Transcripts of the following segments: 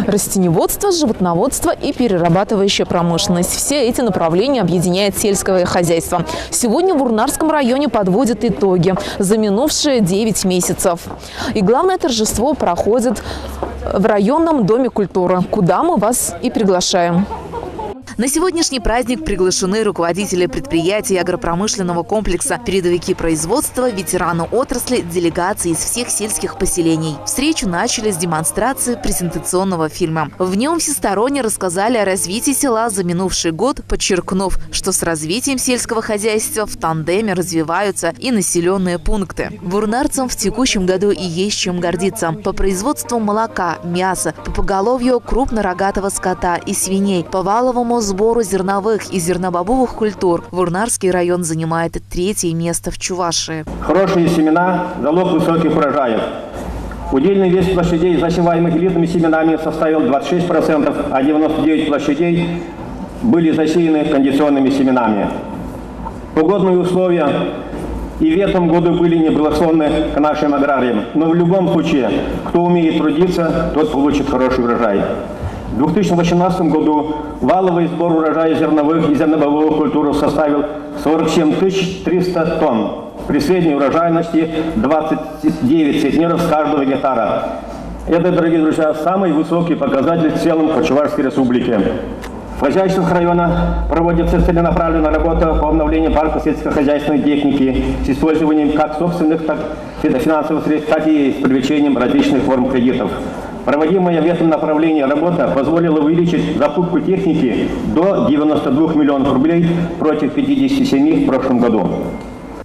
Растениеводство, животноводство и перерабатывающая промышленность. Все эти направления объединяет сельское хозяйство. Сегодня в Урнарском районе подводят итоги за минувшие 9 месяцев. И главное торжество проходит в районном доме культуры, куда мы вас и приглашаем. На сегодняшний праздник приглашены руководители предприятий агропромышленного комплекса, передовики производства, ветераны отрасли, делегации из всех сельских поселений. Встречу начали с демонстрации презентационного фильма. В нем всесторонне рассказали о развитии села за минувший год, подчеркнув, что с развитием сельского хозяйства в тандеме развиваются и населенные пункты. Урнарцам в текущем году и есть чем гордиться. По производству молока, мяса, по поголовью крупнорогатого скота и свиней, по валовому сбору зерновых и зернобобовых культур Урнарский район занимает 3-е место в Чувашии. Хорошие семена – залог высоких урожаев. Удельный вес площадей, засеваемых элитными семенами, составил 26%, а 99 площадей были засеяны кондиционными семенами. Погодные условия и в этом году были неблагосклонны к нашим аграриям. Но в любом случае, кто умеет трудиться, тот получит хороший урожай. В 2018 году валовый сбор урожая зерновых и зернобобовых культур составил 47 300 тонн при средней урожайности 29 центнеров с каждого гектара. Это, дорогие друзья, самый высокий показатель в целом по Чувашской республике. В хозяйствах района проводится целенаправленная работа по обновлению парка сельскохозяйственной техники с использованием как собственных, так и финансовых средств, так и с привлечением различных форм кредитов. Проводимая в этом направлении работа позволила увеличить закупку техники до 92 миллионов рублей против 57 в прошлом году.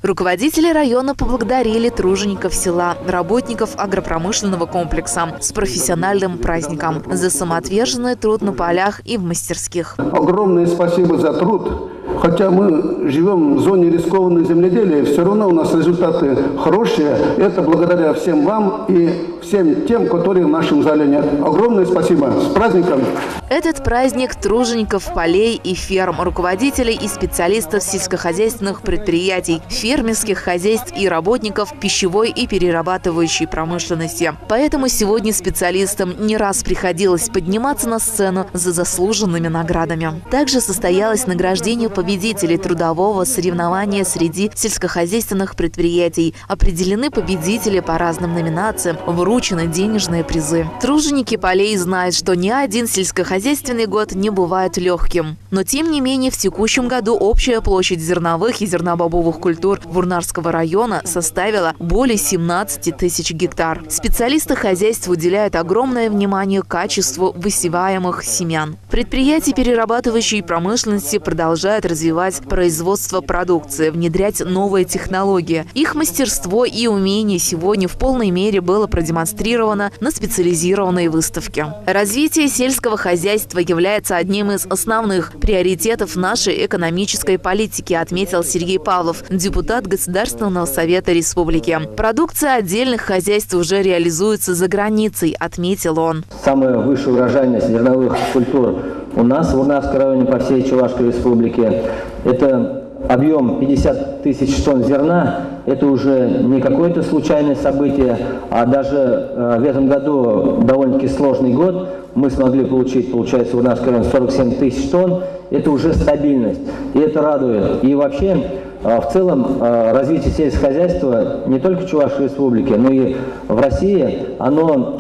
Руководители района поблагодарили тружеников села, работников агропромышленного комплекса с профессиональным праздником за самоотверженный труд на полях и в мастерских. Огромное спасибо за труд. Хотя мы живем в зоне рискованного земледелия, все равно у нас результаты хорошие. Это благодаря всем вам и всем тем, которые в нашем зале нет. Огромное спасибо. С праздником! Этот праздник тружеников полей и ферм, руководителей и специалистов сельскохозяйственных предприятий, фермерских хозяйств и работников пищевой и перерабатывающей промышленности. Поэтому сегодня специалистам не раз приходилось подниматься на сцену за заслуженными наградами. Также состоялось награждение победителей трудового соревнования среди сельскохозяйственных предприятий. Определены победители по разным номинациям, вручены денежные призы. Труженики полей знают, что ни один сельскохозяйственный год не бывает легким. Но тем не менее в текущем году общая площадь зерновых и зернобобовых культур Урнарского района составила более 17 тысяч гектар. Специалисты хозяйств уделяют огромное внимание качеству высеваемых семян. Предприятия перерабатывающей промышленности продолжают развивать производство продукции, внедрять новые технологии. Их мастерство и умение сегодня в полной мере было продемонстрировано на специализированной выставке. Развитие сельского хозяйства является одним из основных приоритетов нашей экономической политики, отметил Сергей Павлов, депутат Государственного совета республики. Продукция отдельных хозяйств уже реализуется за границей, отметил он. Самая высшая урожайность зерновых культур у нас в Урнарском районе по всей Чувашской республике. Это объем 50 тысяч тонн зерна. Это уже не какое-то случайное событие, а даже в этом году довольно-таки сложный год. Мы смогли получить, получается, в Урнарском районе 47 тысяч тонн. Это уже стабильность, и это радует. И вообще, в целом, развитие сельского хозяйства не только в Чувашской республике, но и в России, оно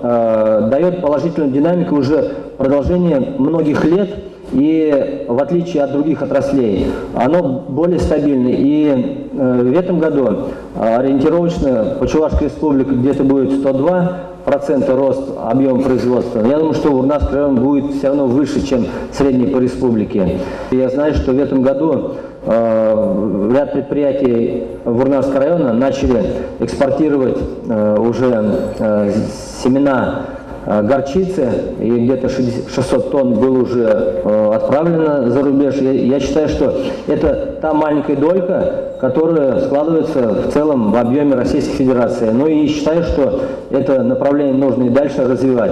дает положительную динамику уже продолжение многих лет. И в отличие от других отраслей, оно более стабильное. И в этом году ориентировочно по Чувашской республике где-то будет 102% рост объема производства. Я думаю, что Урнарский район будет все равно выше, чем средний по республике. И я знаю, что в этом году ряд предприятий Урнарского района начали экспортировать уже семена горчицы, и где-то 600 тонн было уже отправлено за рубеж. Я считаю, что это та маленькая долька, которая складывается в целом в объеме Российской Федерации. Ну и считаю, что это направление нужно и дальше развивать.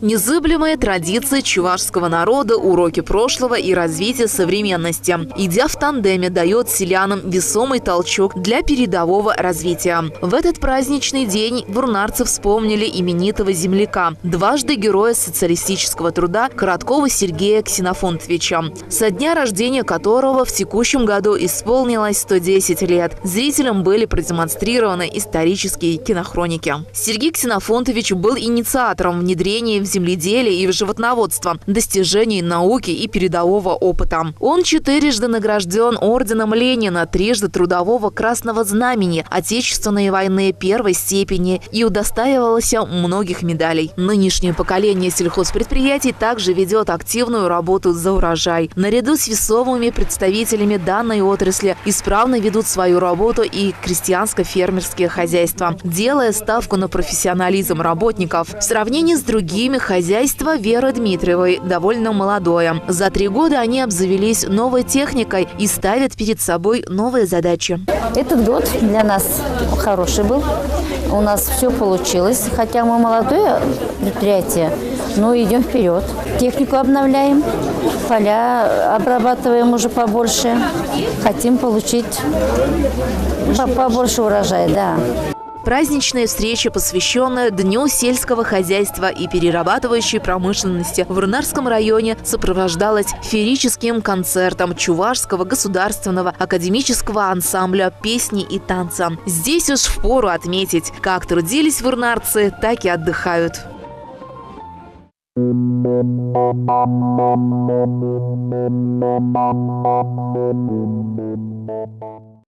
Незыблемые традиции чувашского народа, уроки прошлого и развитие современности. Идя в тандеме, дает селянам весомый толчок для передового развития. В этот праздничный день вурнарцы вспомнили именитого земляка, дважды героя социалистического труда Короткова Сергея Ксенофонтовича, со дня рождения которого в текущем году исполнилось 110 лет. Зрителям были продемонстрированы исторические кинохроники. Сергей Ксенофонтович был инициатором внедрения в земледелие и в животноводство, достижений науки и передового опыта. Он 4-жды награжден орденом Ленина, 3-жды Трудового Красного Знамени, Отечественной войны первой степени и удостаивался многих медалей. Нынешнее поколение сельхозпредприятий также ведет активную работу за урожай. Наряду с весомыми представителями данной отрасли исправно ведут свою работу и крестьянско-фермерские хозяйства, делая ставку на профессионализм работников. В сравнении с другими хозяйство Веры Дмитриевой довольно молодое. За 3 года они обзавелись новой техникой и ставят перед собой новые задачи. Этот год для нас хороший был. У нас все получилось, хотя мы молодое предприятие, но идем вперед. Технику обновляем, поля обрабатываем уже побольше. Хотим получить побольше урожая, да. Праздничная встреча, посвященная Дню сельского хозяйства и перерабатывающей промышленности в Вурнарском районе, сопровождалась феерическим концертом Чувашского государственного академического ансамбля песни и танца. Здесь уж впору отметить, как трудились вурнарцы, так и отдыхают.